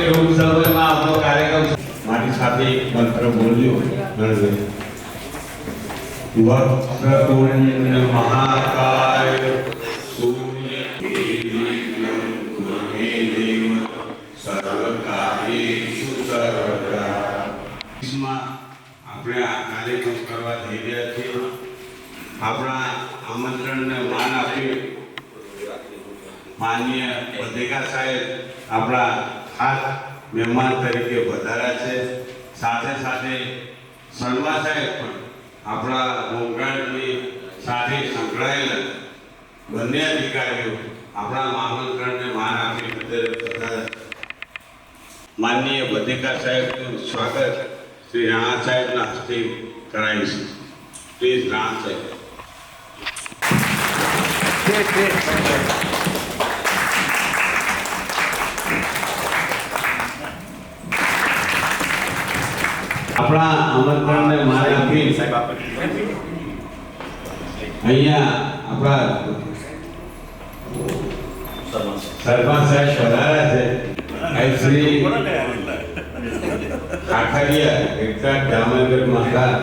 ટૂંક સમયમાં આપણો કાર્યક્રમ મારી સાથે મંત્ર બોલ્યો વક્રતુંડ મહાકાય સૂર્ય સર્વકાર્યેષુ સર્વદા. આપણે આ કાર્યક્રમ કરવા જઈ રહ્યા છીએ. આપણા આમંત્રણને માન આપી માનનીય પત્રિકા સાહેબ આપણા ખાસ મહેમાન તરીકે વધાર્યા છે. સાથે સાથે સલમા સાહેબ પણ આપણા હોમગાર્ડની સાથે સંકળાયેલા બંને અધિકારીઓ આપણા આમંત્રણને માન આપી બધા માનનીય પત્રિકા સાહેબનું સ્વાગત શ્રી રાણા સાહેબના હસ્તે કરાવીશું. પ્લીઝ રાણા સાહેબ. આપણા આમંત્રણને માન આપી સાહેબ અહીંયા આપણા સરપંચ સાહેબ પધાર્યા છે. શ્રી કાકડિયા એકતા દામોદર મહારાજ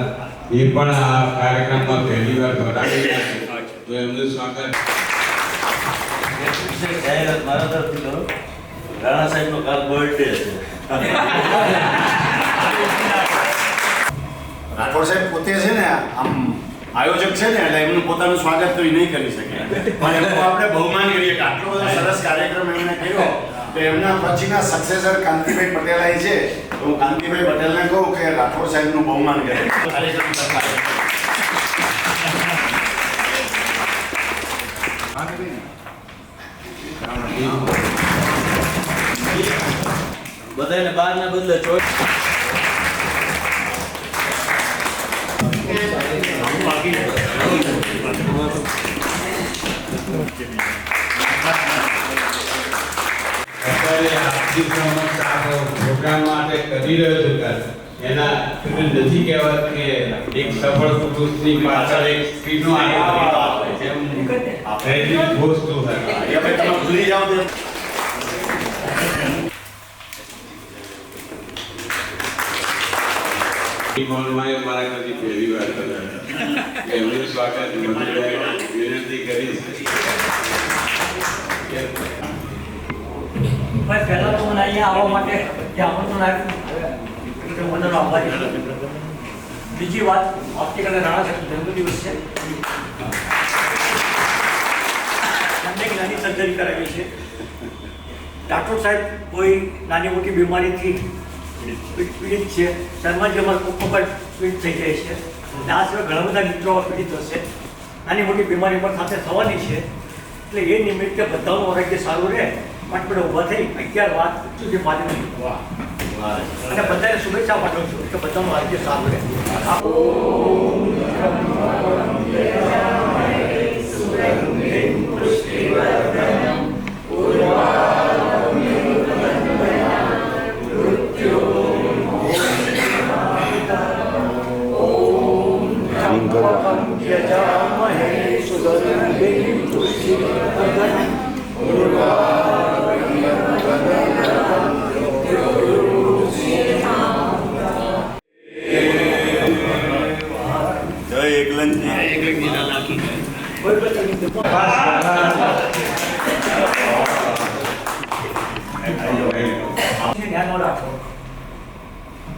એ પણ આ કાર્યક્રમમાં પહેલી વાર જોડાઈ રહ્યા છે, તો એમનું સ્વાગત. મારા તરફથી કરો. રાણા સાહેબનો કાલ બર્થડે છે. રાઠોડ સાહેબ પોતે છે ને આમ આયોજક છે ને, એટલે એમનું પોતાનું સ્વાગત તો એ નહીં કરી શકે, પણ એમનું આપણે બહુમાન કરીએ કે આટલો બધો સરસ કાર્યક્રમ એમણે કર્યો. તો એમના પછીના સક્સેસર કાંતિભાઈ પટેલ આવી છે, તો હું કાંતિભાઈ પટેલને કહું કે રાઠોડ સાહેબનું બહુમાન કરે કાર્યક્રમ કરતા. બધાને બાર ના બદલે પ્રોગ્રામ માટે કરી રહ્યો છું એના નથી કહેવાત કે એક સફળ પુરુષની પાછળ એક સ્ત્રીનો વસ્તુ ભૂલી જાઓ મારા કદી પહેલી વાર એમનું સ્વાગત વિનંતી કરીશ. પહેલા તો મને અહીંયા આવવા માટે જે આમંત્રણ આપ્યું મને આભારી. બીજી વાત, આવતીકાલે રાણા સાહેબ જન્મદિવસ છે. એમને એક નાની સર્જરી કરાવી છે. રાઠોડ સાહેબ કોઈ નાની મોટી બીમારીથી પીડિત છે. શર્માજી અમારા કુટુંબ પર પીડિત થઈ જાય છે. આ સિવાય ઘણા બધા મિત્રો પીડિત હશે. નાની મોટી બીમારી પણ સાથે થવાની છે. એટલે એ નિમિત્તે બધાનું આરોગ્ય સારું રહે માટે ઊભા થઈ 11 વાત સુધી મારી અને બધાને શુભેચ્છા પાઠવું છું કે બધાનું આરોગ્ય સારું રહે.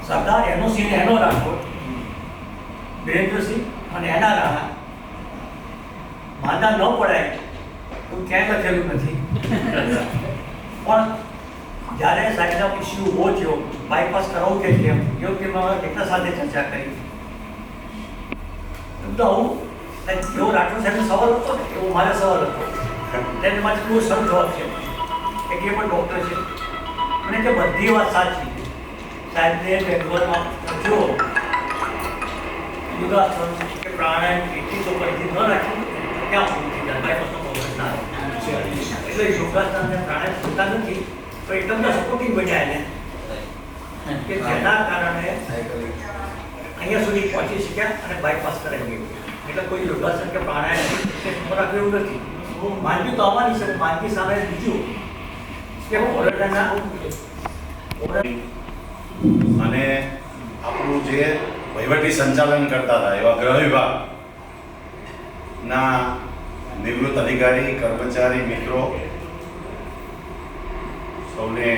સરદાર એનોસિંહ એનો રાઠોડ, વિરેન્દ્રસિંહ અને એના રાણા માદા ન પડાય તો ક્યાંય લખેલું નથી. પણ જ્યારે સાહેબનો ઇસ્યુ ઉભો થયો બાયપાસ કરાવવું કે કેમ, યોગ્યમાં કેટલા સાથે ચર્ચા કરી. તો આવું એવો રાઠોડ સાહેબનો સવાલ હતો ને એવો મારો સવાલ હતો. તેના માટે બહુ સરળ જવાબ છે કે એ પણ ડૉક્ટર છે અને તે બધી વાત સાચી. સાહેબને બેંગ્લોરમાં જો યોગાસન કે પ્રાણાયામ એટલી તો પરિસ્થિતિ ન રાખી ક્યાં પૂરી બાયપાસનો પ્રોબ્લેમ ના આવે. એટલે યોગાસન અને પ્રાણાયામ થતા નથી તો એકદમ સપોર્ટિંગ બન્યા એને કે જેના કારણે અહીંયા સુધી પહોંચી શક્યા અને બાયપાસ કરાવી ગયું. એટલે કોઈ યોગાસન કે પ્રાણાયામ રાખવું એવું નથી. માંદગી તો આવવાની છે. માંદગી સામે બીજું કે ઓરડાના અને આપણું જે વહીવટી સંચાલન કરતા હતા એવા ગૃહ વિભાગના નિવૃત્ત અધિકારી કર્મચારી મિત્રો સૌને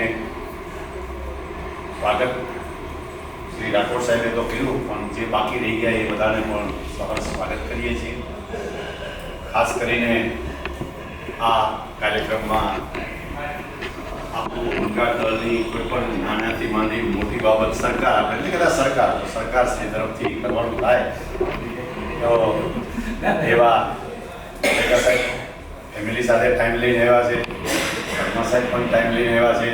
સ્વાગત. શ્રી રાઠોડ સાહેબે તો કીધું, પણ જે બાકી રહી ગયા એ બધાને પણ સરસ સ્વાગત કરીએ છીએ. ખાસ કરીને આ કાર્યક્રમમાં આપણું હોમગાર્ડ દળની કોઈ પણ નાનાથી માંડી મોટી બાબત સરકાર, આપણે એટલે કદાચ સરકારશ્રી તરફથી કરવાનું થાય તો એવા ભેગા સાહેબ ફેમિલી સાથે ટાઈમ લઈને આવ્યા છે, કર્મા સાહેબ પણ ટાઈમ લઈને આવ્યા છે.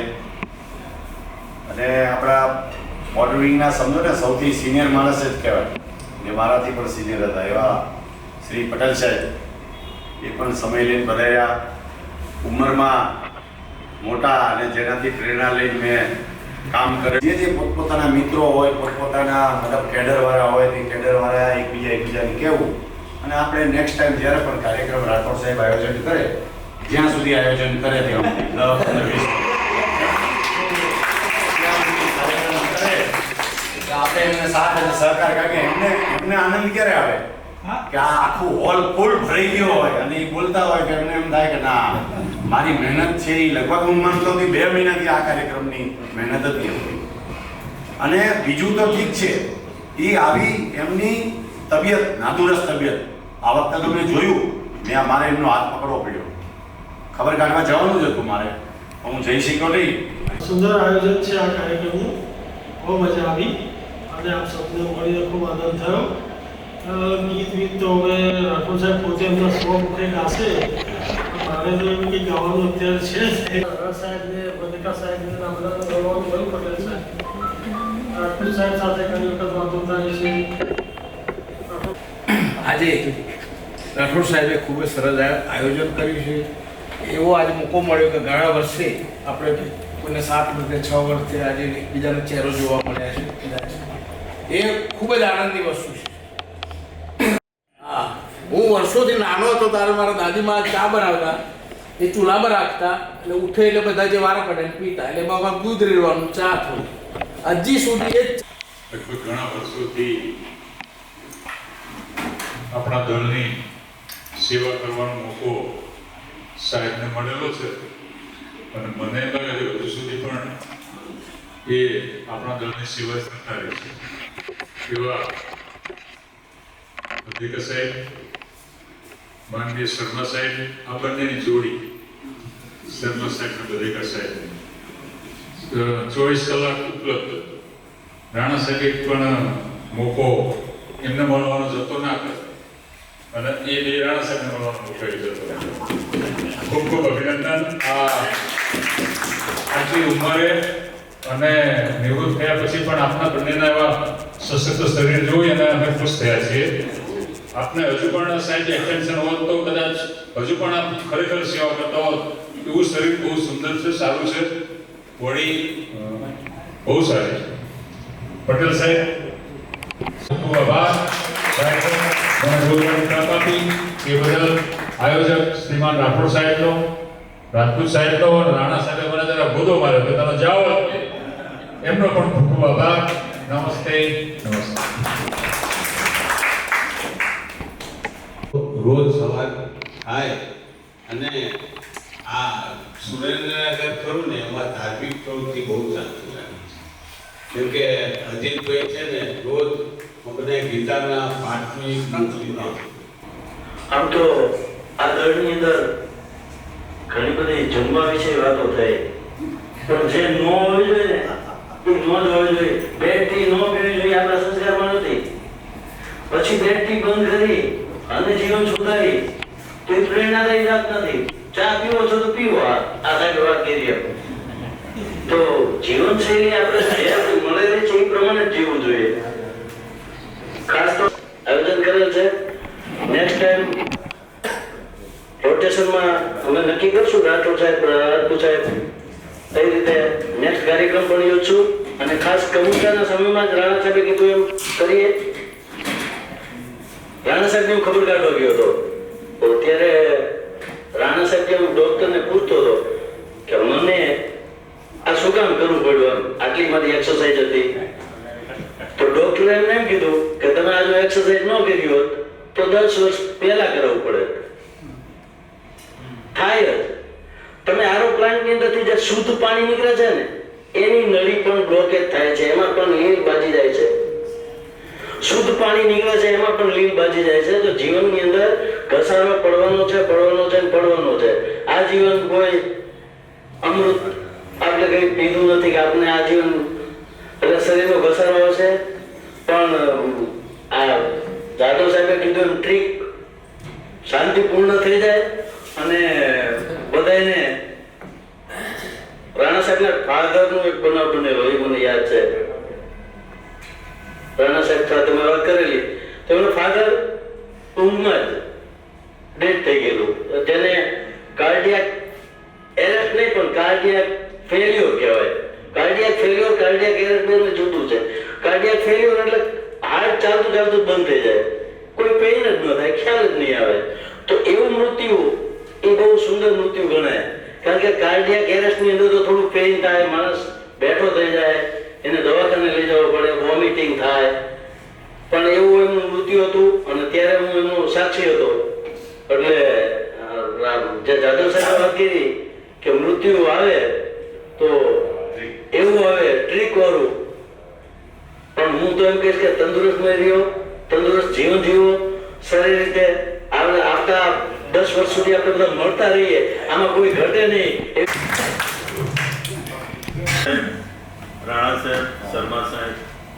અને આપણા મોડલિંગના સમજો ને સૌથી સિનિયર માણસ જ કહેવાય, જે મારાથી પણ સિનિયર હતા એવા શ્રી પટેલ સાહેબ, એ પણ સમય લઈને બધાયા. ઉંમરમાં મોટા અને જેનાથી પ્રેરણા લઈને મેં કામ કરે, જે પોતપોતાના મિત્રો હોય, પોતપોતાના મતલબ કેડરવાળા હોય તે કેડરવાળા એકબીજાને કહેવું. અને આપણે નેક્સ્ટ ટાઈમ જ્યારે પણ કાર્યક્રમ રાઠોડ સાહેબ આયોજન કરે, જ્યાં સુધી આયોજન કરે ત્યાં 10-15-20 આપણે એમને સાથ અને સહકાર, કારણ કે એમને આનંદ ક્યારે આવે કે આ આખું હોલ ફૂલ ભરાઈ ગયો હોય અને એ બોલતા હોય કે એમને એમ થાય કે ના, મારી મહેનત છે એ લગભગ હું માનતો હતી 2 મહિનાથી આ કાર્યક્રમની મહેનત હતી. અને બીજું તો ઠીક છે, એ આવી એમની તબિયત, નાદુરસ્ત તબિયત. આ વખતે તો મેં જોયું, મારે એમનો હાથ પકડવો પડ્યો, ખબર કાઢવા જવાનું જ હતું મારે, હું જઈ શક્યો નહીં. સુંદર આયોજન છે આ કાર્યક્રમનું, બહુ મજા આવી અને આપ સૌને મળીને ખૂબ આનંદ થયો. ગીત તો હવે રાઠોડ સાહેબ પોતે એમના સ્વમુખે ગાશે, મારે તો એમ કંઈ ગાવાનું અત્યારે છે જ. રાણા સાહેબને, બનેકા સાહેબને આ બધાને ગણવાનું બહુ પટેલ સાહેબ, રાઠોડ સાહેબ સાથે ઘણી વખત વાતો થાય છે. આજે રાઠોડ સાહેબે ખૂબ જ સરસ આયોજન કર્યું છે. એવો આજે મોકો મળ્યો કે ઘણા વર્ષે આપણે કોઈને 7 વર્ષે 6 વર્ષે આજે એકબીજાનો ચહેરો જોવા મળ્યા છે. એ ખૂબ જ આનંદની વસ્તુ છે. હા, હું વર્ષોથી નાનો હતો ત્યારે મારા દાદીમાં ચા બનાવતા, એ ચૂલામાં રાખતા, એટલે ઉઠે એટલે બધા જે વારા કાઢીને પીતા, એટલે એમાં દૂધ રેડવાનું, ચા થોડી, હજી સુધી એ જ. લગભગ ઘણા વર્ષોથી આપણા દળની સેવા કરવાનો મોકો સાહેબને મળેલો છે અને મને લાગે છે હજુ સુધી પણ એ આપણા દળની સેવા જ કરતા રહે છે. એવા અધિકા સાહેબ, માનનીય શર્મા સાહેબ, આ બંનેની જોડી, શર્મા સાહેબ અને અધિકા સાહેબ 24 કલાક ઉપલબ્ધ. રાણા સાહેબે પણ મોકો એમને મળવાનો જતો ના કરે અને એ બે રાણા સાહેબને મળવાનો મોકો જતો. ખૂબ ખૂબ અભિનંદન. આટલી ઉંમરે અને નિવૃત્ત થયા પછી પણ આપના બંનેના એવા સશક્ત શરીર જોઈ અને અમે ખુશ થયા છીએ. આપને હજુ પણ સાહેબ એક્સટેન્શન હોત તો કદાચ હજુ પણ આપ ખરેખર સેવા કરતા હોત. એવું શરીર બહુ સુંદર છે, સારું છે, બોડી બહુ સારી છે. પટેલ સાહેબ ખૂબ આભાર એ બદલ આયોજક શ્રીમાન રાઠોડ સાહેબનો, રાજપૂત સાહેબનો અને રાણા સાહેબે મને જરા ગોદો માર્યો કે તમે જાઓ, એમનો પણ ખૂબ ખૂબ આભાર. નમસ્તે. રોજ સવાર થાય અને આ સુરેન્દ્રનગર ખરું ને એમાં ધાર્મિક પ્રવૃત્તિ બહુ ચાલતી લાગે છે. કેમ કે અજીતભાઈ છે ને રોજ અમને ગીતાના પાઠની મોકલી દે. આમ તો આ દળની અંદર ઘણી બધી જમવા વિશે વાતો થઈ, પણ જે ન હોવી જોઈએ ને એ ન જ હોવી જોઈએ. બેડ ટી ન પીવી જોઈએ, આપણા સંસ્કારમાં નથી. પછી બેડ ટી બંધ કરી અને જીવન સુધારી તો એ પ્રેરણાદાયી વાત નથી. ચા પીવો છો તો પીવો, આ સાહેબ વાત કરી. તો જીવનશૈલી આપણે જે મળેલી છે એ પ્રમાણે જ જીવવું જોઈએ. ખાસ તો આયોજન કરેલ છે. નેક્સ્ટ ટાઈમ રોટેશનમાં અમે નક્કી કરશું, રાઠોડ સાહેબ, રાજપૂત સાહેબ, કઈ રીતે નેક્સ્ટ કાર્યક્રમ પણ યોજશું. અને ખાસ કમુકાના સમયમાં જ રાણા સાહેબે કીધું એમ કરીએ. રાણા સાહેબ હું ખબર કાઢવા ગયો હતો તો ત્યારે રાણા સાહેબ જેમ ડોક્ટરને પૂછતો હતો કે મને આ શું કામ કરવું પડ્યું? આટલી મારી એક્સરસાઇઝ હતી. તો ડોક્ટરે એમ કીધું કે તમે આ જો એક્સરસાઇઝ ન કરી હોત તો 10 વર્ષ પહેલા કરવું પડે. થાય જ. તમે આરો પ્લાન્ટની અંદરથી જે શુદ્ધ પાણી નીકળે છે ને એની નળી પણ બ્લોકેજ થાય છે, એમાં પણ લીલ બાજી જાય છે. શુદ્ધ પાણી નીકળે છે એમાં પણ લીલ બાજી જાય છે. તો જીવનની અંદર ઘસારો પડવાનો છે, પડવાનો છે, પડવાનો છે. આ જીવન કોઈ અમૃત આપણે કઈ પીધું નથી કે આપણે આ જીવન એટલે શરીરનો ઘસારો આવશે. પણ આ જાદવ સાહેબે કીધું એમ ટ્રીક શાંતિપૂર્ણ થઈ જાય. અને બધાને રાણા સાહેબના ફાધરનો એક બનાવ બનેલો એ મને યાદ છે. રાણા સાહેબ સાથે મેં વાત કરેલી તો એમનો ફાધર ઊંઘમાં જ ડેથ થઈ ગયેલું. જેને કાર્ડિયાક એરેસ્ટ નહીં પણ કાર્ડિયાક ફેલ્યોર કહેવાય. કાર્ડિયાક ફેલ્યોર કાર્ડિયાક એરેસ્ટ બંને જુદું છે. કાર્ડિયાક ફેલ્યોર એટલે હાર્ટ ચાલતું ચાલતું બંધ થઈ જાય, કોઈ પેઇન જ ન થાય, ખ્યાલ જ નહીં આવે. તો એવું મૃત્યુ એ બહુ સુંદર મૃત્યુ ગણાય. કારણ કે કાર્ડિયાક એરેસ્ટની અંદર તો થોડું પેઇન થાય, માણસ બેઠો થઈ જાય, એને દવાખાને લઈ જવો પડે, વોમિટિંગ થાય. પણ એવું એમનું મૃત્યુ હતું અને ત્યારે હું એમનો સાક્ષી હતો. એટલે જે જાદવ સાહેબે વાત કરી કે મૃત્યુ આવે તો એવું આવે ટ્રીક વાળું. પણ હું તો એમ કહીશ કે તંદુરસ્તમાં રહ્યો, તંદુરસ્ત જીવન જીવો, સારી રીતે આવતા 10 વર્ષ સુધી આપણે બધા મળતા રહીએ, આમાં કોઈ ઘટે નહીં. રાણા સાહેબ, શર્મા સાહેબ,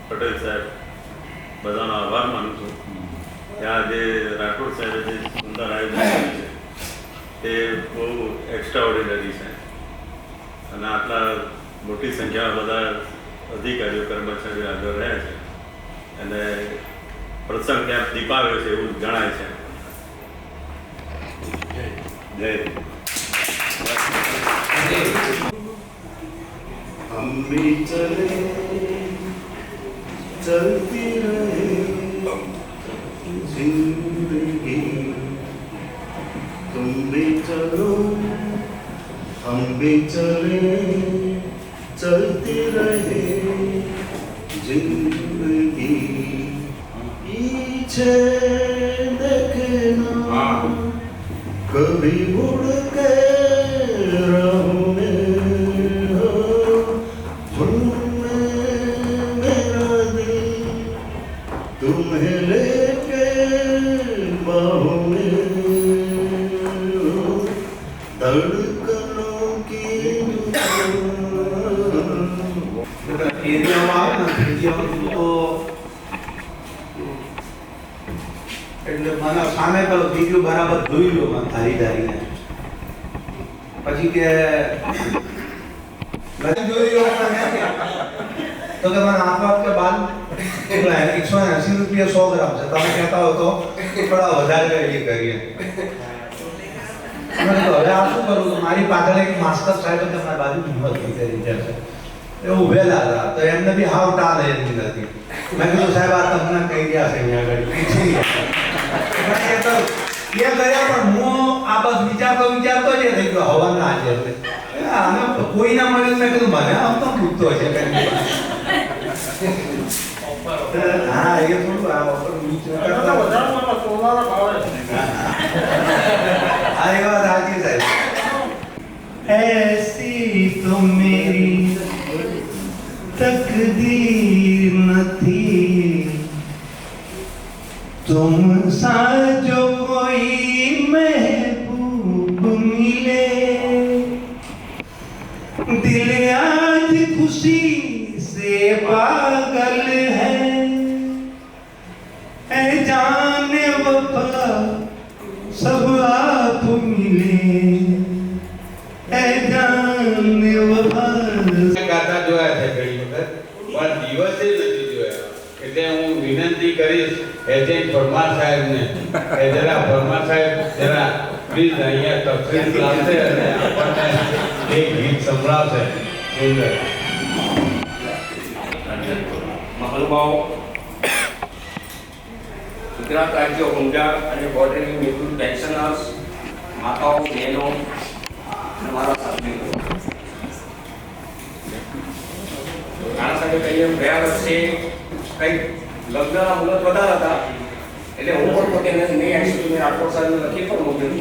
પટેલ સાહેબ બધાનો આભાર માનું છું. ત્યાં જે રાઠોડ સાહેબે જે સુંદર આયોજન કર્યું છે તે બહુ એક્સ્ટ્રા ઓર્ડિનરી છે. અને આટલા મોટી સંખ્યામાં બધા અધિકારીઓ કર્મચારીઓ હાજર રહ્યા છે અને પ્રસંગ ત્યાં દીપાવ્યો છે એવું જણાય છે. જય हम भी चले चलती रहे जिंदगी, तुम भी चलो हम भी चले चलती रहे जिंदगी, पीछे देखना कभी मुड़ के रहोगे, तुम्हें लेके बाहों में धड़कनों की એટલે મને સામે પેલો વિડીયો બરાબર જોઈ લો મને ધારી ધારીને પછી કે જોઈ લો તો કે મને આપો કે બાલ 180 રૂપિયા 100 ગ્રામ છે, તમે કહેતા હો તો થોડા વધારે એ કરીએ. હવે આ શું કરું તો મારી પાછળ એક માસ્ટર સાહેબ તમારી બાજુ હિંમત કરી છે એ ઉભેલા હતા તો એમને બી હાવ ટાલ એની નથી. મેં કીધું સાહેબ આ તમને કહી ગયા છે અહીંયા આગળ પીછી ગયા પણ હું આ બસ વિચારતો જ થઈ ગયો હવાના આજે આને કોઈ ના મળે. મેં કીધું મને આમ તો પૂછતો હશે કઈ. હા એ થોડું આ ઓફર નીચે કરતા વધારે સોનાના ભાવે. આ એ વાત સાચી સાહેબ. ऐसी तो मेरी तकदीर નથી, तुम सा जो कोई महबूब मिले, दिल आज खुशी से पागल है, ऐ जाने वफा सब आप मिले, ऐ जाने वफा ગાતા જોયા છે ઘણી વખત પણ દિવસે નથી જોયા. એટલે હું વિનંતી કરીશ એજન્ટ પરમાર સાહેબને કે જરા પરમાર સાહેબ જરા પ્લીઝ અહીંયા તફસીલ લાવશે અને આપણને એક ગીત સંભળાવશે. સુંદર મહાનુભાવ, ગુજરાત રાજ્ય ઊંઝા અને બોર્ડરની નિવૃત્ત પેન્શનર્સ, માતાઓ, બહેનો અને મારા સાથી રાણા સાહેબે કહ્યું એમ ગયા વર્ષે કંઈક લગ્નના મુહૂર્ત વધારે હતા એટલે હું પણ પોતે નહીં આવી શકું. મેં રાઠોડ સાહેબને લખી પણ મોકલ્યું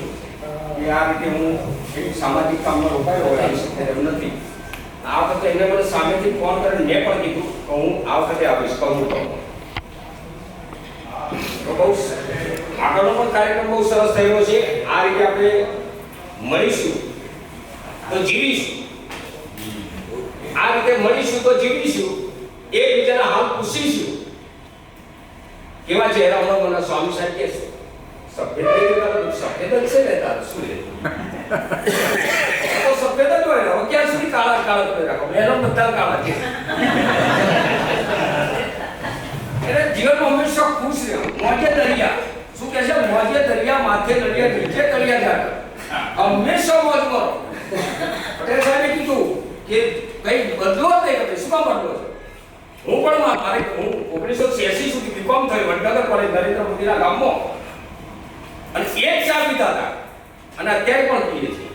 કે આ રીતે હું એક સામાજિક કામમાં રોકાયો હોય આવી શકતો એમ નથી. આ વખતે એને મને સામેથી ફોન કરીને મેં પણ કીધું કે હું આ વખતે આવીશ કહું તો બહુ આગળનો પણ કાર્યક્રમ બહુ સરસ થયો છે. આ રીતે આપણે મળીશું તો જીવીશું, આ રીતે મળીશું તો જીવીશું, એકબીજાના હાલ પૂછીશું. કેવા ચહેરા હમણાં મને સ્વામી સાહેબ કે સફેદ થઈ ગયા, સફેદ જ છે ને તાર શું લે તો સફેદ જ હોય ને, હવે ક્યાં સુધી કાળા કાળા કરી રાખો, એનો બધા કાળા છે. એટલે જીવનમાં હંમેશા ખુશ રહો. મોજે દરિયા શું કહે છે, મોજે દરિયા માથે દરિયા નીચે દરિયા જાય, હંમેશા મોજ કરો. પટેલ સાહેબે કીધું કે કઈ બદલો જ નહીં કરે. શું કામ બદલો છે? હું પણ મારે હું 1986 સુધી બીકોમ થયું વડનગર કોલેજ નરેન્દ્ર મોદીના ગામમાં, અને એક ચા પીતા હતા અને અત્યારે પણ પીએ છીએ.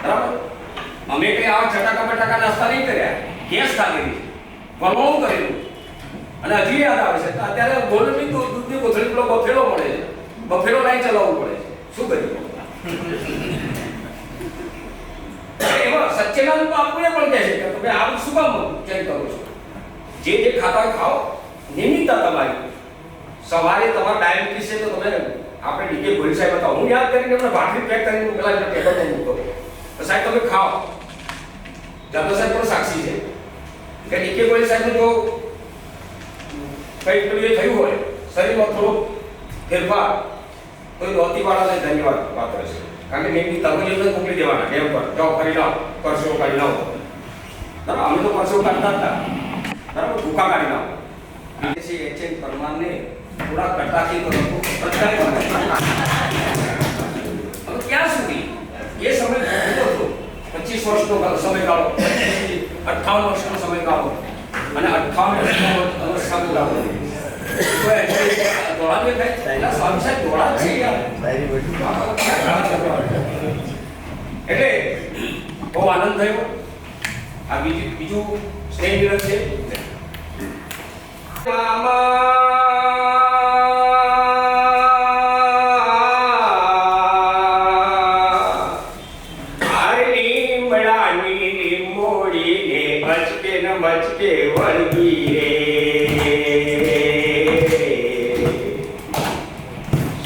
બરાબર, અમે કઈ આવા ચટાકા બટાકા નાસ્તા નહીં કર્યા, ગેસ ખાલી ભરવાનું કરેલું. અને હજી યાદ આવે છે અત્યારે ગોલ્ડની દૂધની કોથળી પેલો બફેલો મળે છે, બફેલો લાઈન ચલાવવું પડે છે. શું કરીએ? એમાં સચ્ચિદાનંદ બાપુએ પણ કહે છે કે તમે આવું શું કામ ચેન્જ કરો છો? જે ખાતા હોય ખાઓ. નિયમિતતા તમારી સવારે તમારા ડાયાબિટીસ છે તો તમે આપણે ડીકે ગોળી સાહેબ હતા, હું યાદ કરીને એમને ભાખરી પેક કરીને પેલા પેપર પર મૂકતો તો સાહેબ તમે ખાઓ. જાદવ સાહેબ પણ સાક્ષી છે કે ડીકે ગોળી સાહેબનું જો કંઈક પેલું એ થયું હોય શરીરમાં થોડો ફેરફાર તો એ દોતીવાળાને ધન્યવાદ પાત્ર છે. કારણ કે મેં તરબૂજ મોકલી દેવાના ડેમ પર, જાઓ ફરી લાવો, પરસેવો કાઢી લાવો. બરાબર, અમે તો પરસેવો કાઢતા હતા. બરાબર, ભૂખા કાઢી લાવો. એચએન પરમારને થોડા કટાકી તો લોકો પ્રચાર કરે. હવે ક્યાં સુધી એ સમય ભોગવો હતો? 25 વર્ષનો સમયગાળો, 58 વર્ષનો સમયગાળો અને 58 વર્ષનો સમયગાળો. એટલે બહુ આનંદ થયો. આ બીજું સ્નેહ મિલન છે. મચકે વળગી રે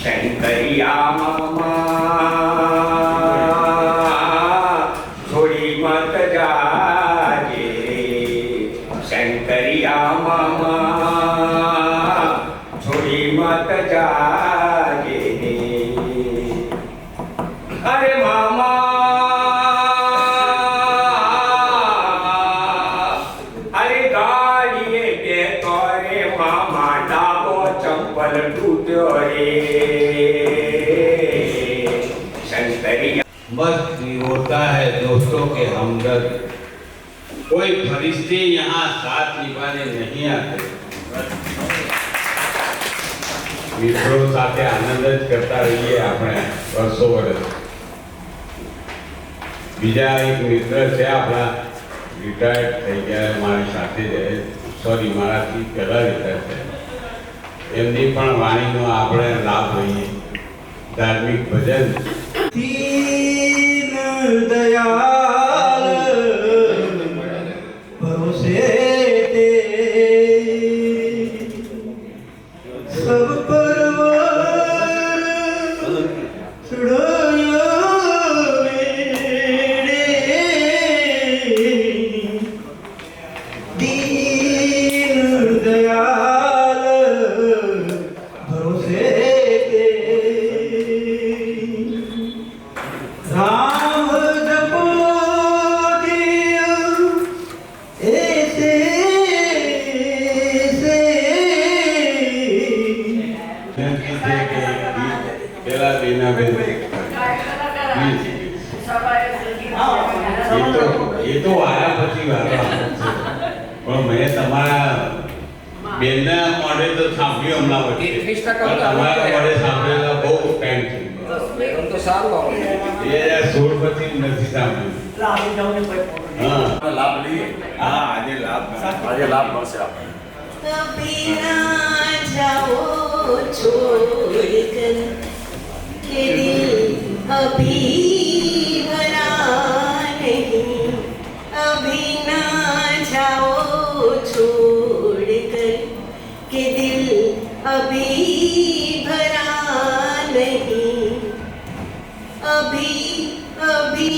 શંકરિયા મામા થોડી મત જાજે રે. શંકરિયા મામા થોડી મત જાજે રે. અરે મામા मस्त होता है दोस्तों के हमदर्द, कोई फरिश्ते यहाँ साथ निभाने नहीं आते. મિત્રો સાથે આનંદ જ કરતા રહીએ આપણે વર્ષો વર્ષ. બીજા એક મિત્ર છે આપણા, રિટાયર્ડ થઈ ગયા મારી સાથે જ, સોરી મારાથી પહેલા રિટાયર્ડ થયા. એમની પણ વાણીનો આપણે લાભ લઈએ. ધાર્મિક ભજન. दयाल भरोसे ते सब परवार चढ़ाया मेरे दीन दयाल भरोसे ते राम जपो दिया ऐसे से પેલા બેનાબેન એ તો વારા પછી વારા, પણ મેં તમારા બેનના મોઢે તો સાંભળ્યું હમણાં વચ્ચે. 30% પણ તમારા મોઢે સાંભળેલા બહુ ટાઈમ થઈ ગયો. એમ તો સારું આવડે. 2016 પછી નથી સાંભળ્યું. એટલે આવી જાવ ને ભાઈ હા લાભ લઈએ. હા આજે લાભ આજે લાભ મળશે આપણે. कभी ना जाओ छोड़कर के दिल अभी भरा नहीं, अभी ना जाओ छोड़कर के दिल अभी भरा नहीं, अभी अभी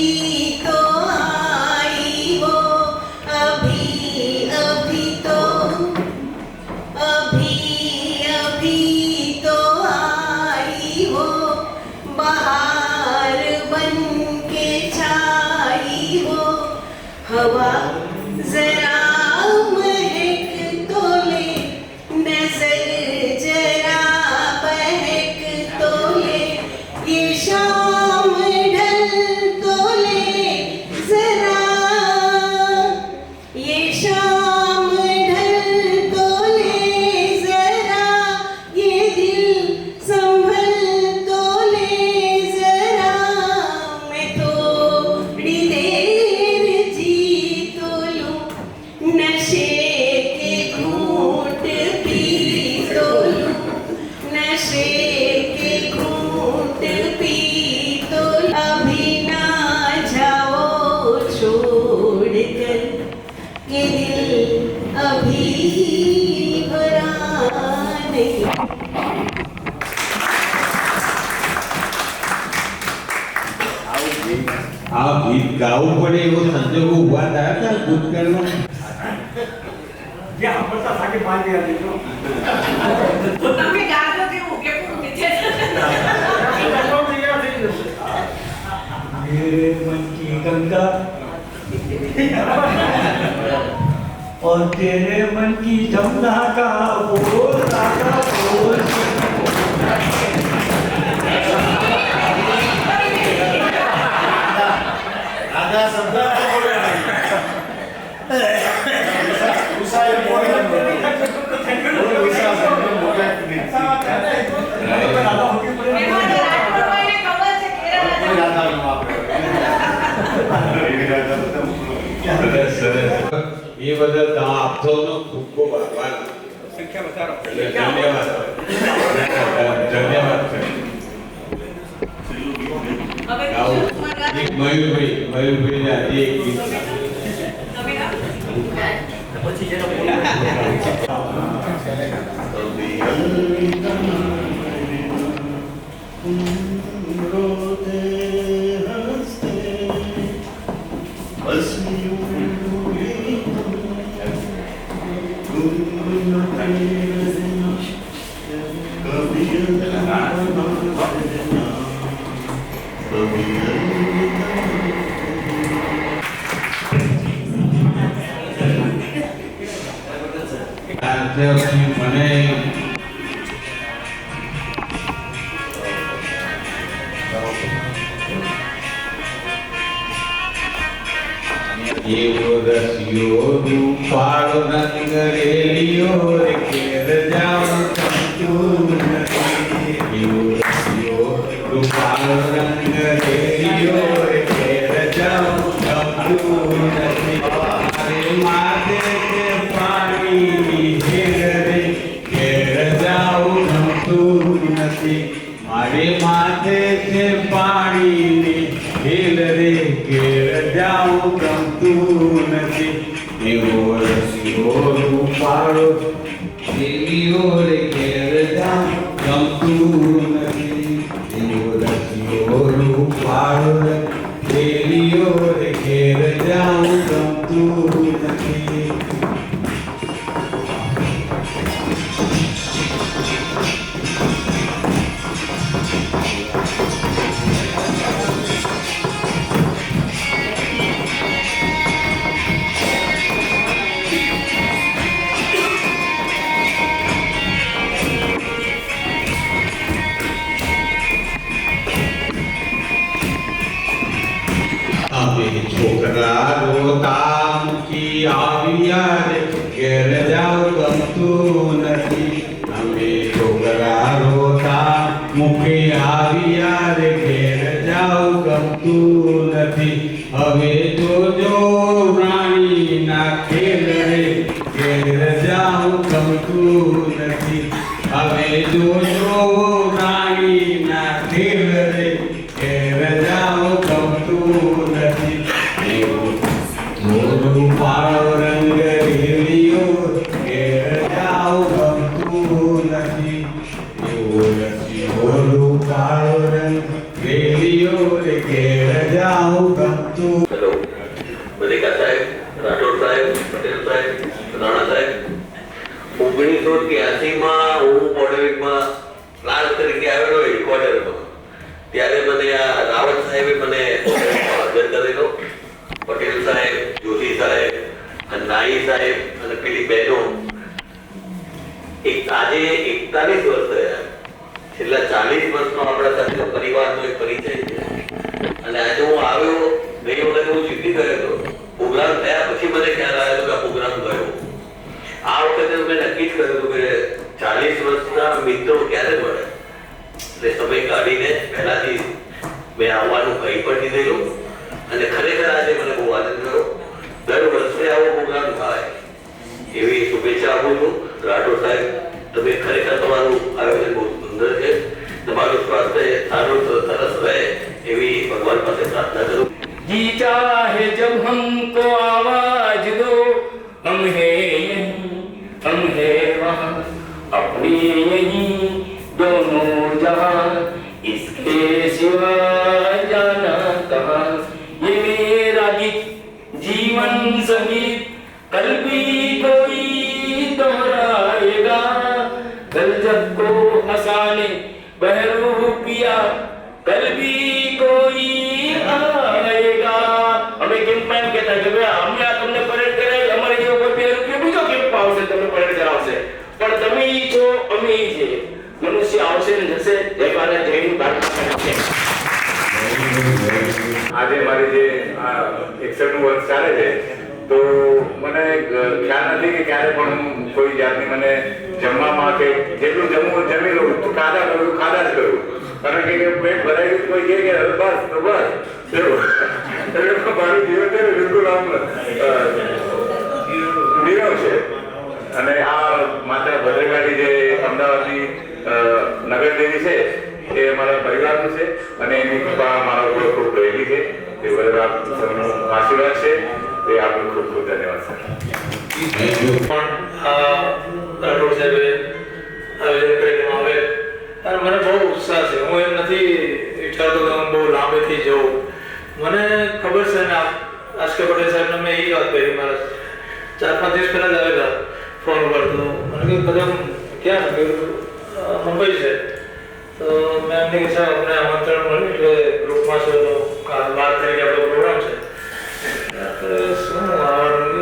तो आई हो, अभी अभी तो आई हो, बाहर बन के छाई हो, हवा जरा महक तो ले, नजर जरा बहक तो ले, ये शाम ढल तो ले जरा, ये शाम ढल तो ले जरा, ये दिल संभल तो ले जरा, मैं थोड़ी देर जी तो लूं, नशे के घूंट पी तो लूं, नशे के घूंट पी तो लूं, अभी ना जाओ छोड़कर ये दिल अभी भरा नहीं। આ ગીત ગાવું પડે એવો સંજોગો ઉભા થયા હતા ભૂતકાળમાં. જે સાંભળતા સાચી પાંચ દેજો તમે ગાજો કેવું કે પૂરું કે मेरे मन की गंगा और तेरे मन की जमुना का बोल राजा बोल। રાજા શબ્દ બોલે ઉષાએ બોલે ઉષા શબ્દ બોલે રાજાનો આપણે સરસ. એ બદલ તમે આપશોનો ખૂબ ખૂબ આભાર. સંખ્યા વધારો. ધન્યવાદ ધન્યવાદ સર. એક મયુરભાઈ ને આજે એક ગીત પછી જેનો रोते हंसते बस यूं ही गुनगुनाते रहना, कभी अलविदा कहना, कभी अलविदा। મને એવો રસિયો રૂપાળો રંગ રેલિયો રે કેર જાઉં ગમતું નથી. એવો રસિયો રૂપાળો રંગ રેલિયો રે કેર જાઉં ગમતું નથી. અરે માથે કે પાણી હેર રે કેર જાઉં ગમતું નથી. મારે માથે છે પાણી હેલ રે ઘેર જાઉં ગમતું નથી. એવો રસિયો રૂપાળો રેલિયો રે ઘેર જાઉં ગમતું નથી. એવો રસિયો રૂપાળો રેલિયો રે ઘેર જાઉં ગમતું નથી. અમે છોકરા રોતા મૂકી આવ્યા રે ઘેર જાઉં ગમતું નથી. અમે છોકરા રોતા મુખે આવ્યા રે ઘેર જાઉં ગમતું નથી. હવે જોજો રાણીના ખેલ રે ઘેર જાઉં ગમતું નથી. હવે જોજો રાણીના ખેલ રે ઘેર જાઉં ગમતું નથી. મોરું પાળો રંગ રેલિયો ઘેર જાઉં ગમતું નથી. મોરું પાળો રંગ રેલિયો રે ઘેર જાઉં ગમતું. હેલો બધિકા સાહેબ, રાઠોડ સાહેબ, પટેલ સાહેબ, રાણા સાહેબ, 1983માં હું પોડેવિકમાં ક્લાર્ક તરીકે આવેલો હેડક્વાર્ટરમાં. ત્યારે મને આ રાવત સાહેબે મને હાજર કરેલો. પટેલ સાહેબ, જોશી સાહેબ, નાઈ સાહેબ અને પેલી બહેનો આજે 41 વર્ષ થયા. છેલ્લા 40 વર્ષનો આપણા સાથે પરિવારનો એક પરિચય છે. અને આજે હું આવ્યો ગઈ વખતે હું જીતી ગયો હતો. પ્રોગ્રામ થયા પછી મને ખ્યાલ આવ્યો કે આ પ્રોગ્રામ ગયો. આ વખતે મેં નક્કી જ કર્યું હતું કે 40 વર્ષના મિત્રો ક્યારે મળે, એટલે સમય કાઢીને પહેલાથી મેં આવવાનું કહી પણ દીધેલું. અને ખરેખર આજે મને બહુ આનંદ થયો. દર વર્ષે આવો પ્રોગ્રામ થાય એવી શુભેચ્છા આપું છું. રાઠોડ સાહેબ, તમે ખરેખર તમારું આયોજન બહુ સુંદર છે. તમારું સ્વાસ્થ્ય સારું સરસ રહે એવી ભગવાન પાસે પ્રાર્થના કરું. जी चाहे जब हमको आवाज दो, हम है यहीं, हम है वहाँ, अपने यहीं दोनों जहाँ, इसके सिवा जाना कहाँ. ये मेरा गीत जीवन संगीत कल भी कोई दोहराएगा. कल जब को हंसाने बहरूपिया कल भी कोई आएगा. અમે કેમ્પમાં એમ કહેતા કે ભાઈ અમે આ તમને પરેડ કરાવી, અમારે જેવો કોઈ 2 રૂપિયા બીજો કેમ્પ આવશે તમને પરેડ કરાવશે, પણ તમે ઈ છો અમે ઈ છે. મનુષ્ય આવશે ને જશે, એકવાર જઈને ભારતમાં છે. આજે મારી જે 61નું વર્ષ ચાલે છે તો મને ખ્યાલ નથી કે ક્યારે પણ હું કોઈ જાતની મને જમવામાં કે જેટલું જમવું જમી લઉં, ખાધા જ કરું. કારણ કે પેટ ભરાયું કોઈ કહે કે બસ તો બસ એવું. એટલે મારું જીવન છે ને બિલકુલ આમ નીરવ છે. અને આ માતા ભદ્રકાળી જે અમદાવાદની નગરદેવી છે એ અમારા પરિવારનું છે અને એની કૃપા મારા ઉપર ખૂબ રહેલી છે. એ બધા આપ સૌનો આશીર્વાદ છે. એ આપનો ખૂબ ખૂબ ધન્યવાદ સર. રાઠોડ સાહેબે આયોજન કરીને આવે અને મને બહુ ઉત્સાહ છે. હું એમ નથી વિચારતો કે હું બહુ લાંબેથી જઉં. મને ખબર છે ને આશકે પટેલ સાહેબને મેં એ વાત કરી મારા 4-5 દિવસ પહેલા જ આવેલા ફોન પર. તો મને કહ્યું કદમ ક્યાં મુંબઈ છે. તો મેં એમને કીધું સાહેબ અમને આમંત્રણ મળ્યું એટલે ગ્રુપમાં છો તો 12 તારીખે આપણો પ્રોગ્રામ છે. શું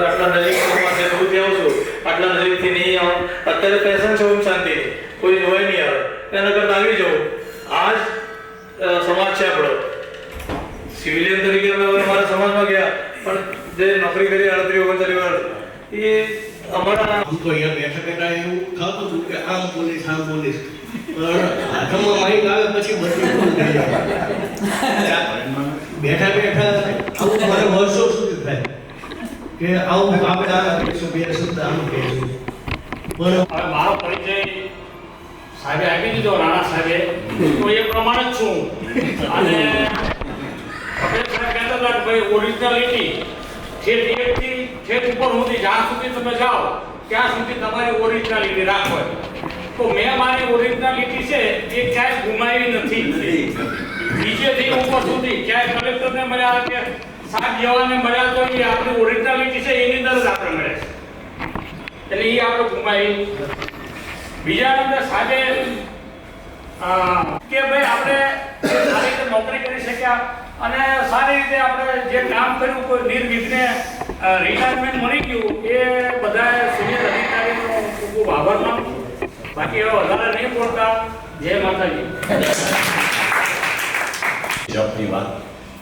આટલા નજીકમાંથી દૂરથી આવું છું, આટલા નજીકથી નહીં આવું. અત્યારે ફેશન છે ઓમ શાંતિ, કોઈ જોવાય નહીં આવે એના કરતાં આવી જવું. આ જ સમાજ છે આપણો. સિવિલિયન તરીકે અમે અમારા સમાજમાં ગયા, પણ જે નોકરી કરી 38-39 વર્ષ એ અમારા તો અહીંયા બેઠા બેઠા એવું થતું હતું કે આમ પોલીસ હાથમાં માઇક આવે પછી બધું બેઠા બેઠા આવું મારે વર્ષો સુધી થાય કે આવું આપણે આ કહીશું, બે શબ્દ આમ કહીશું. પણ હવે મારો પરિચય સાહેબે આપી દીધો, રાણા સાહેબે, તો એ પ્રમાણે જ છું. અને પટેલ સાહેબ કહેતા હતા કે ભાઈ ઓરિજિનાલિટી ઠેઠ એકથી ઠેઠ ઉપર સુધી જ્યાં સુધી તમે જાઓ ત્યાં સુધી તમારી ઓરિજિનાલિટી રાખો. તો મેં મારી ઓરિજિનાલિટી છે એ ક્યાંય ગુમાવી નથી. નીચેથી ઉપર સુધી ક્યાંય કલેક્ટરને મળ્યા કે સાહેબ જવાને મળ્યા તો એ આપણી ઓરિજિનાલિટી છે એની અંદર જ આપણે મળે છે. એટલે એ આપણે ગુમાવી. બીજા નંબર સાહેબે કે ભાઈ આપણે સારી રીતે નોકરી કરી શક્યા અને સારી રીતે આપણે જે કામ કર્યું કોઈ નિર્વિઘ્ને રિટાયરમેન્ટ મળી ગયું એ બધા સિનિયર અધિકારીનો ખૂબ ખૂબ આભાર માનું છું. બાકી હવે વધારે નહીં બોલતા. જય માતાજી. જોબની વાત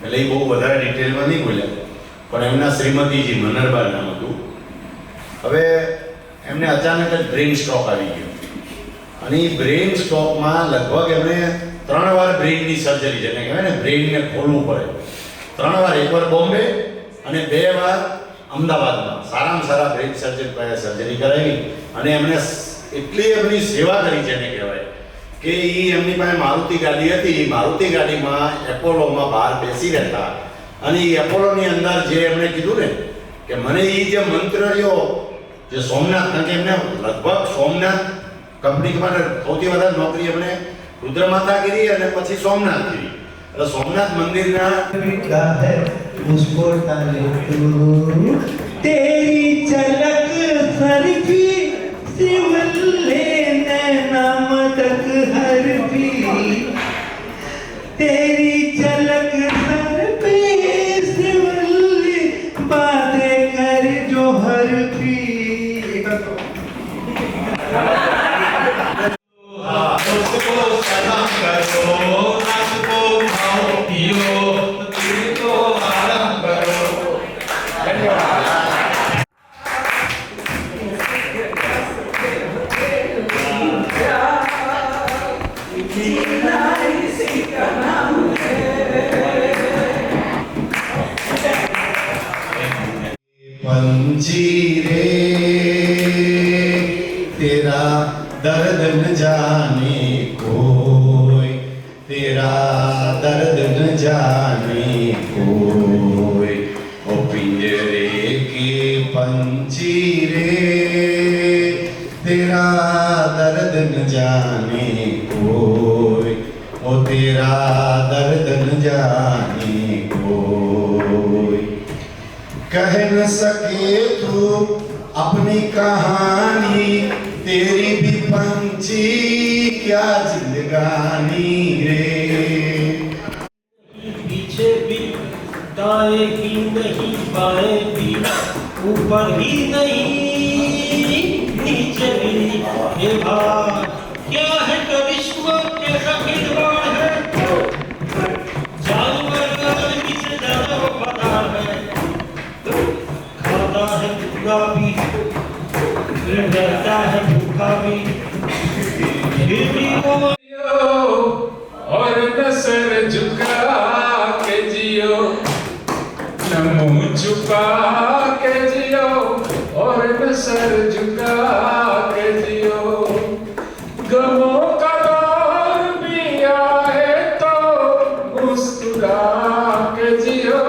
એટલે એ બહુ વધારે ડિટેલમાં નહીં બોલ્યા, પણ એમના શ્રીમતીજી મનરબા નામ હતું. હવે એમને અચાનક જ બ્રેઇન સ્ટ્રોક આવી ગયો અને એ બ્રેઇન સ્ટ્રોકમાં લગભગ એમણે 3 વાર બ્રેઇનની સર્જરી, જેને કહેવાય ને બ્રેઇનને ખોલવું પડે, 3 વાર, એકવાર બોમ્બે અને 2 વાર અમદાવાદમાં સારામાં સારા બ્રેઇન સર્જરી કરાવી. અને એમણે એટલી એમની સેવા કરી છે ને કહેવાય કે એ એમની પાસે મારુતિ ગાડી હતી, મારુતિ ગાડીમાં એપોલોમાં બહાર બેસી રહેતા અને એ એપોલોની અંદર જે એમણે કીધું ને કે મને એ જે મંત્ર રહ્યો જે સોમનાથ, કારણ કે એમને લગભગ સોમનાથ કંપની માટે સૌથી વધારે નોકરી એમણે રુદ્રમાતા કરી અને પછી સોમનાથ કરી. એટલે સોમનાથ મંદિરના मुझको ताले तू तेरी झलक सर भी सिमले नैना मदक हर भी तेरी झलक सर पे सिमले बातें कर जो हर भी उसको सलाम करो उसको खाओ पियो तुझको आराम करो. पंछी रे तेरा दर्द न जाने कोई, तेरा दर्द न जाने कोई, ओ पिंजरे के पंछी रे तेरा दर्द न जाने कोई, ओ तेरा दर्द न जाने कोई. कह न सके तू अपनी कहानी तेरी भी पंछी क्या जिंदगानी रे. पीछे भी दाएं भी नहीं बाएं भी ऊपर ही नहीं नीचे भी हे भाई क्या है करिश्मा कैसा खिलवाड़ है जानवर आदमी से ज्यादा वफादार है खाता है पूरा भी रहता है भूखा भी फिर भी वो और नसर झुका के जियो, मुंह छुपा के जियो और नसर झुका के जियो. गमों का दौर भी आए तो मुस्कुरा के जियो,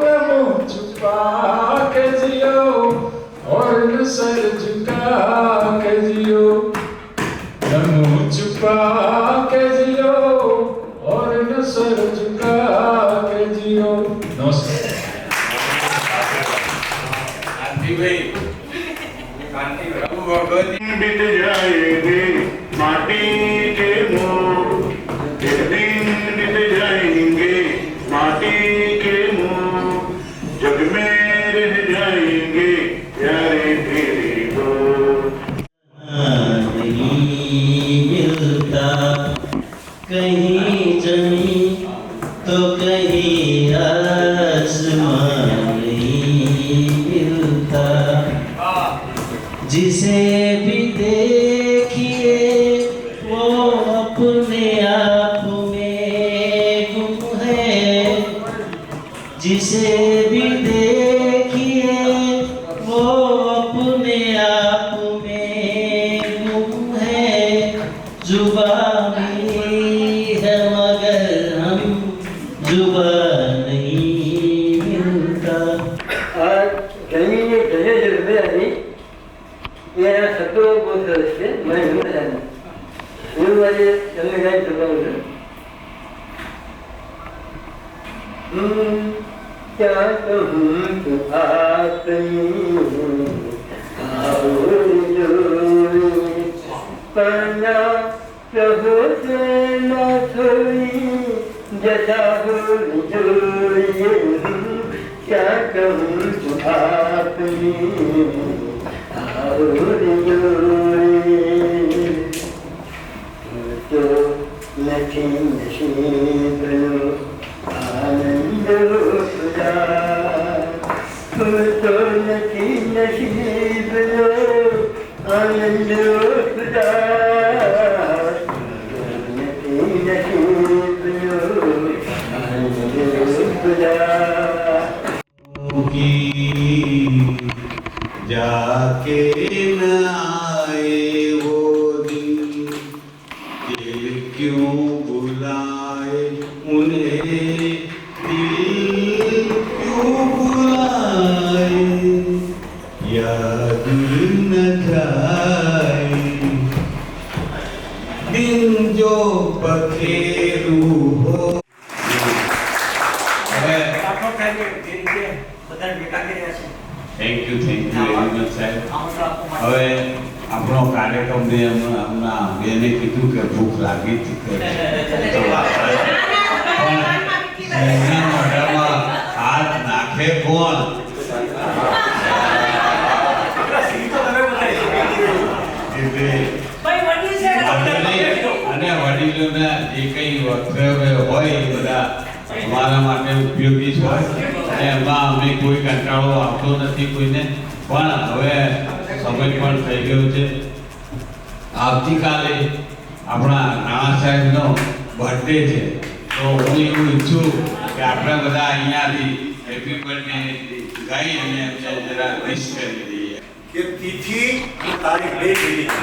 मुंह छुपा के जियो और नसर झुका के जियो, मुंह छुपा के जियो और नसर झुका के जियो. नमस्कार. बीत जाएंगे माटी के मोह, एक दिन बीत जाएंगे माटी के मोह, जग में रह जाएंगे प्यारे तेरे को. नहीं मिलता कहीं जमीन तो कहीं आसमान नहीं मिलता. जिसे भी देखिए वो अपने आप में गुम है, जिसे भी देखिए वो अपने आप में गुम है. जुबान है मगर हम जुबान नहीं मिलता. आज कहीं ये कहे जल्दी आई ये शब्दों को से मैं नहीं जानता. ये वाले चलने गए तो क्या कहूँ तो आपने पन्ना प्रभु से न थोड़ी जैसा हो जोड़िए. क्या कहूँ तो आपने तो नथी नसीब लो आनंद खुदा, तो नथी नसीब लो जाके न आए वो दिन दिल क्यों बुलाए उन्हें दिल क्यों बुलाए याद न जाए दिन जो पखेरू हो રાઠોડ સાહેબે જે રીતે બધાને ભેગા કર્યા છે થેન્ક યુ વેરી મચ સાહેબ આમંત્રણ આપવા માટે હવે આપણો કાર્યક્રમ ને હમણાં બેને કીધું કે ભૂખ લાગી હતી એના મોઢામાં હાથ નાખે કોણ એટલે અને વડીલોના જે કઈ વક્તવ્ય હોય એ બધા અમારા માટે ઉપયોગી છે અને એમાં અમે કોઈ કંટાળો આવતો નથી કોઈને પણ હવે સમય પણ થઈ ગયો છે આવતીકાલે આપણા નાના સાહેબનો બર્થડે છે તો હું એવું ઈચ્છું કે આપણે બધા અહીંયાથી હેપી બર્થડે ગાઈ અને એમને જરા વિશ કરી દઈએ કે તિથિ તારીખ 2 લીધી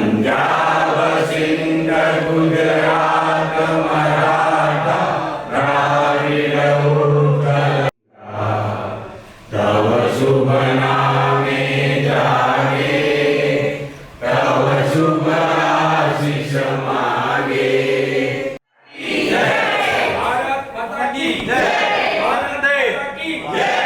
पंजाब सिंध गुजरात मराठा द्राविड उत्कल तव शुभ नामे जागे तव शुभ आशीष मागे भारत माता की जय, भारत माता की जय।